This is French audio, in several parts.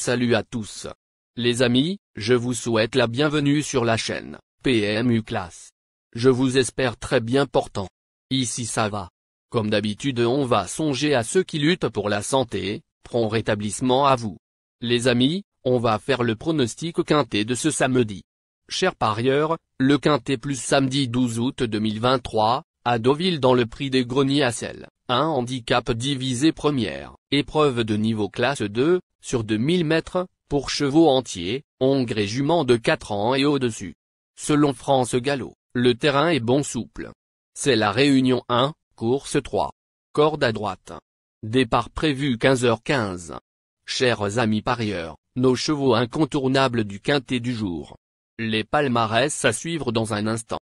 Salut à tous. Les amis, je vous souhaite la bienvenue sur la chaîne PMU Classe. Je vous espère très bien portant. Ici ça va. Comme d'habitude on va songer à ceux qui luttent pour la santé, prompt rétablissement à vous. Les amis, on va faire le pronostic quintet de ce samedi. Chers parieurs, le quintet plus samedi 12 août 2023, à Deauville dans le prix des greniers à sel, un handicap divisé première, épreuve de niveau classe 2, sur 2000 mètres, pour chevaux entiers, hongres et juments de 4 ans et au-dessus. Selon France Gallo, le terrain est bon souple. C'est la réunion 1, course 3. Corde à droite. Départ prévu 15h15. Chers amis parieurs, nos chevaux incontournables du quintet du jour. Les palmarès à suivre dans un instant.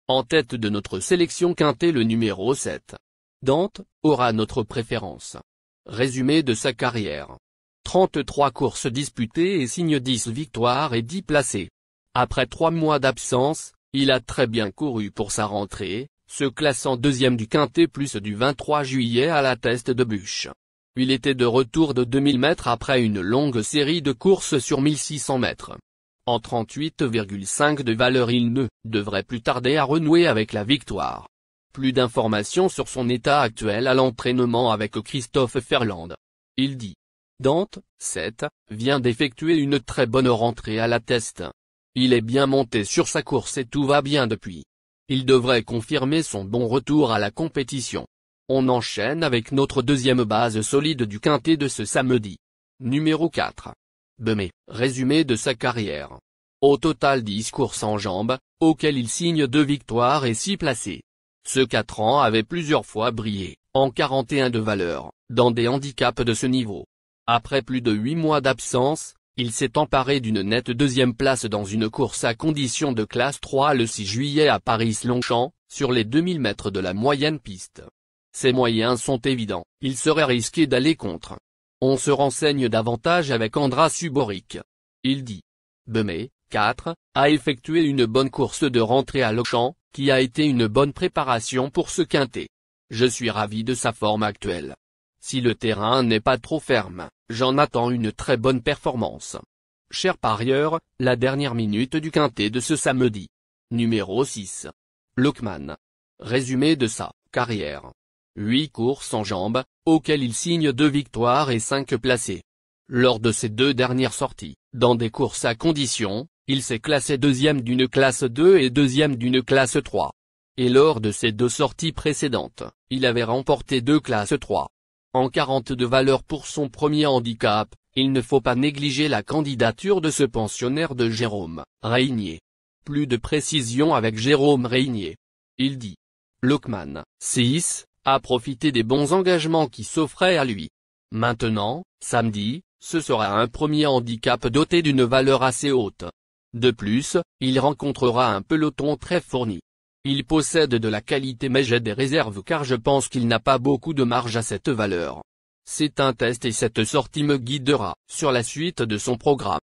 En tête de notre sélection quintet le numéro 7. Dante, aura notre préférence. Résumé de sa carrière. 33 courses disputées et signe 10 victoires et 10 placés. Après 3 mois d'absence, il a très bien couru pour sa rentrée, se classant deuxième du quintet plus du 23 juillet à la Teste de Buch. Il était de retour de 2000 mètres après une longue série de courses sur 1600 mètres. En 38,5 de valeur il ne devrait plus tarder à renouer avec la victoire. Plus d'informations sur son état actuel à l'entraînement avec Christophe Ferland. Il dit. Dante, 7, vient d'effectuer une très bonne rentrée à la Teste. Il est bien monté sur sa course et tout va bien depuis. Il devrait confirmer son bon retour à la compétition. On enchaîne avec notre deuxième base solide du quintet de ce samedi. Numéro 4. Bemé, résumé de sa carrière. Au total 10 courses en jambes, auxquelles il signe 2 victoires et 6 placés. Ce 4 ans avait plusieurs fois brillé, en 41 de valeur, dans des handicaps de ce niveau. Après plus de 8 mois d'absence, il s'est emparé d'une nette deuxième place dans une course à condition de classe 3 le 6 juillet à Paris-Longchamp, sur les 2000 mètres de la moyenne piste. Ses moyens sont évidents, il serait risqué d'aller contre. On se renseigne davantage avec Andras Suboric. Il dit. Bemé, 4, a effectué une bonne course de rentrée à Longchamp, qui a été une bonne préparation pour ce quintet. Je suis ravi de sa forme actuelle. Si le terrain n'est pas trop ferme, j'en attends une très bonne performance. Chers parieurs, la dernière minute du quintet de ce samedi. Numéro 6. Lockman. Résumé de sa carrière. 8 courses en jambes, auxquelles il signe 2 victoires et 5 placés. Lors de ses 2 dernières sorties, dans des courses à condition, il s'est classé deuxième d'une classe 2 et deuxième d'une classe 3. Et lors de ses 2 sorties précédentes, il avait remporté 2 classes 3. En 40 de valeur pour son premier handicap, il ne faut pas négliger la candidature de ce pensionnaire de Jérôme Régnier. Plus de précision avec Jérôme Régnier. Il dit. Lockman, 6, a profité des bons engagements qui s'offraient à lui. Maintenant, samedi, ce sera un premier handicap doté d'une valeur assez haute. De plus, il rencontrera un peloton très fourni. Il possède de la qualité mais j'ai des réserves car je pense qu'il n'a pas beaucoup de marge à cette valeur. C'est un test et cette sortie me guidera sur la suite de son programme.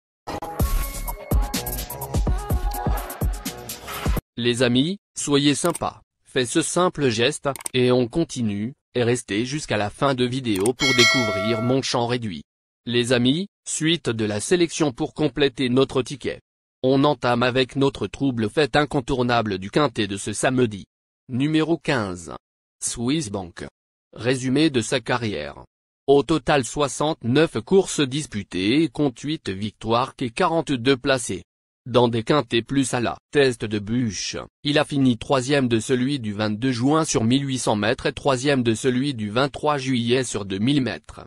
Les amis, soyez sympas, faites ce simple geste, et on continue, et restez jusqu'à la fin de vidéo pour découvrir mon champ réduit. Les amis, suite de la sélection pour compléter notre ticket. On entame avec notre trouble fête incontournable du quintet de ce samedi. Numéro 15. Swiss Bank. Résumé de sa carrière. Au total 69 courses disputées et compte 8 victoires et 42 placés. Dans des quintets plus à la Teste de Buch, il a fini 3e de celui du 22 juin sur 1800 mètres et 3e de celui du 23 juillet sur 2000 mètres.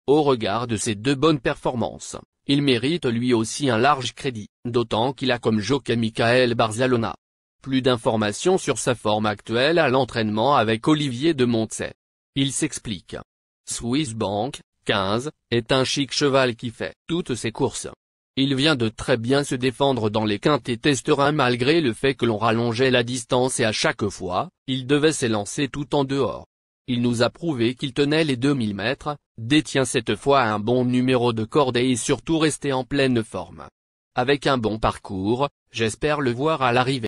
Au regard de ces 2 bonnes performances, il mérite lui aussi un large crédit, d'autant qu'il a comme jockey Michael Barzalona. Plus d'informations sur sa forme actuelle à l'entraînement avec Olivier de Montsey. Il s'explique. Swiss Bank, 15, est un chic cheval qui fait toutes ses courses. Il vient de très bien se défendre dans les quintets testerins malgré le fait que l'on rallongeait la distance et à chaque fois, il devait s'élancer tout en dehors. Il nous a prouvé qu'il tenait les 2000 mètres, détient cette fois un bon numéro de corde et est surtout resté en pleine forme. Avec un bon parcours, j'espère le voir à l'arrivée.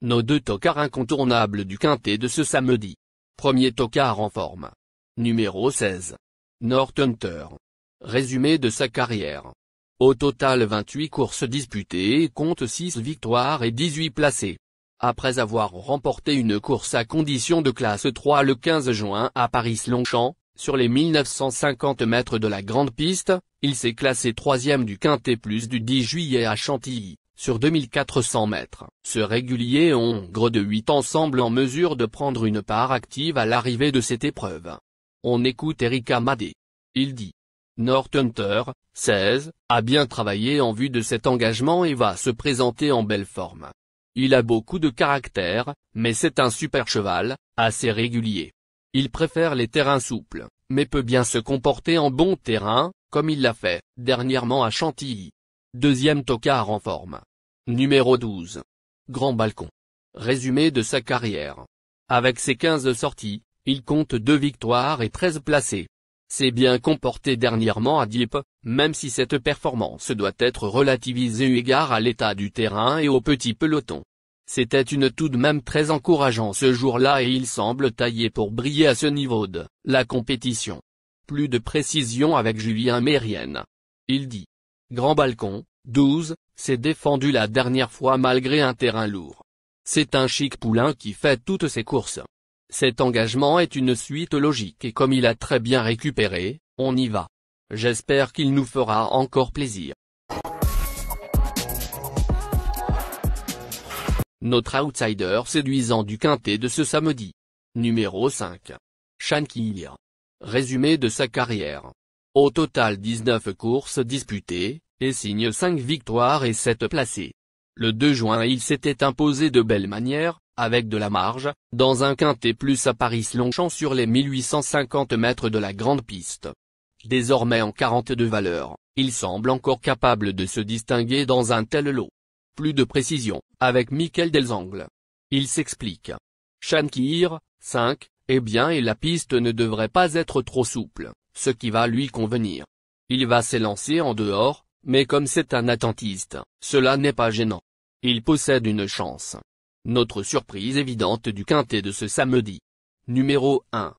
Nos deux tocards incontournables du quintet de ce samedi. Premier tocard en forme. Numéro 16. Northhunter. Résumé de sa carrière. Au total 28 courses disputées et compte 6 victoires et 18 placés. Après avoir remporté une course à condition de classe 3 le 15 juin à Paris-Longchamp, sur les 1950 mètres de la grande piste, il s'est classé 3e du quintet plus du 10 juillet à Chantilly, sur 2400 mètres. Ce régulier hongre de 8 ans semble en mesure de prendre une part active à l'arrivée de cette épreuve. On écoute Eric Amadé. Il dit: Northhunter, 16, a bien travaillé en vue de cet engagement et va se présenter en belle forme. Il a beaucoup de caractère, mais c'est un super cheval, assez régulier. Il préfère les terrains souples, mais peut bien se comporter en bon terrain, comme il l'a fait, dernièrement à Chantilly. Deuxième tocard en forme. Numéro 12. Grand Balcon. Résumé de sa carrière. Avec ses 15 sorties, il compte 2 victoires et 13 placés. S'est bien comporté dernièrement à Dieppe, même si cette performance doit être relativisée eu égard à l'état du terrain et au petit peloton. C'était tout de même très encourageant ce jour-là et il semble taillé pour briller à ce niveau de la compétition. Plus de précision avec Julien Mérienne. Il dit: Grand Balcon, 12, s'est défendu la dernière fois malgré un terrain lourd. C'est un chic poulain qui fait toutes ses courses. Cet engagement est une suite logique et comme il a très bien récupéré, on y va. J'espère qu'il nous fera encore plaisir. Notre outsider séduisant du quintet de ce samedi. Numéro 5. Shankir. Résumé de sa carrière. Au total 19 courses disputées, et signe 5 victoires et 7 placés. Le 2 juin il s'était imposé de belle manière, avec de la marge, dans un quintet plus à Paris-Longchamp sur les 1850 mètres de la grande piste. Désormais en 42 valeurs, il semble encore capable de se distinguer dans un tel lot. Plus de précision, avec Michael Delzangles. Il s'explique. Shankir, 5, eh bien et la piste ne devrait pas être trop souple, ce qui va lui convenir. Il va s'élancer en dehors, mais comme c'est un attentiste, cela n'est pas gênant. Il possède une chance. Notre surprise évidente du quintet de ce samedi. Numéro 1.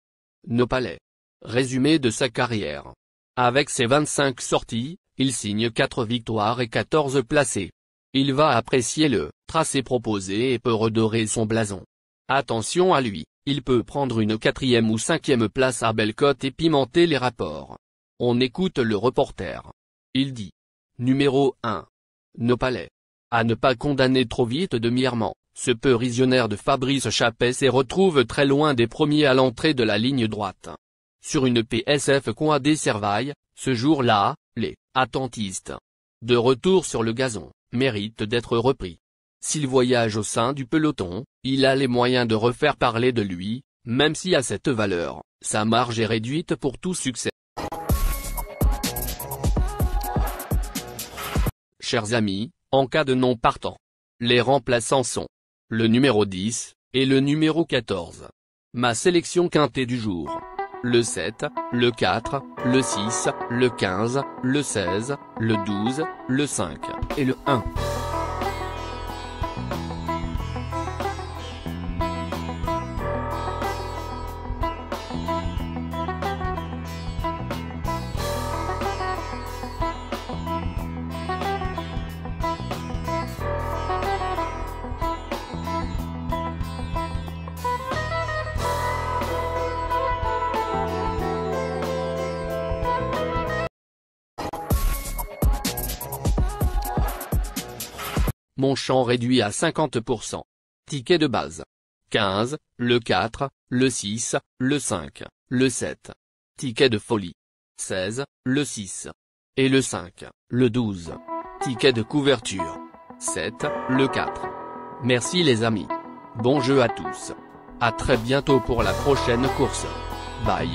Nopalais. Résumé de sa carrière. Avec ses 25 sorties, il signe 4 victoires et 14 placés. Il va apprécier le tracé proposé et peut redorer son blason. Attention à lui, il peut prendre une 4e ou 5e place à Bellecote et pimenter les rapports. On écoute le reporter. Il dit. Numéro 1. Nopalais. À ne pas condamner trop vite demi-errement, ce peu visionnaire de Fabrice Chappet se retrouve très loin des premiers à l'entrée de la ligne droite. Sur une PSF Coadé Servaille, ce jour-là, les attentistes, de retour sur le gazon, méritent d'être repris. S'il voyage au sein du peloton, il a les moyens de refaire parler de lui, même si à cette valeur, sa marge est réduite pour tout succès. Chers amis, en cas de non partant, les remplaçants sont le numéro 10, et le numéro 14. Ma sélection quintet du jour. Le 7, le 4, le 6, le 15, le 16, le 12, le 5, et le 1. Mon champ réduit à 50%. Ticket de base. 15, le 4, le 6, le 5, le 7. Ticket de folie. 16, le 6. Et le 5, le 12. Ticket de couverture. 7, le 4. Merci les amis. Bon jeu à tous. À très bientôt pour la prochaine course. Bye.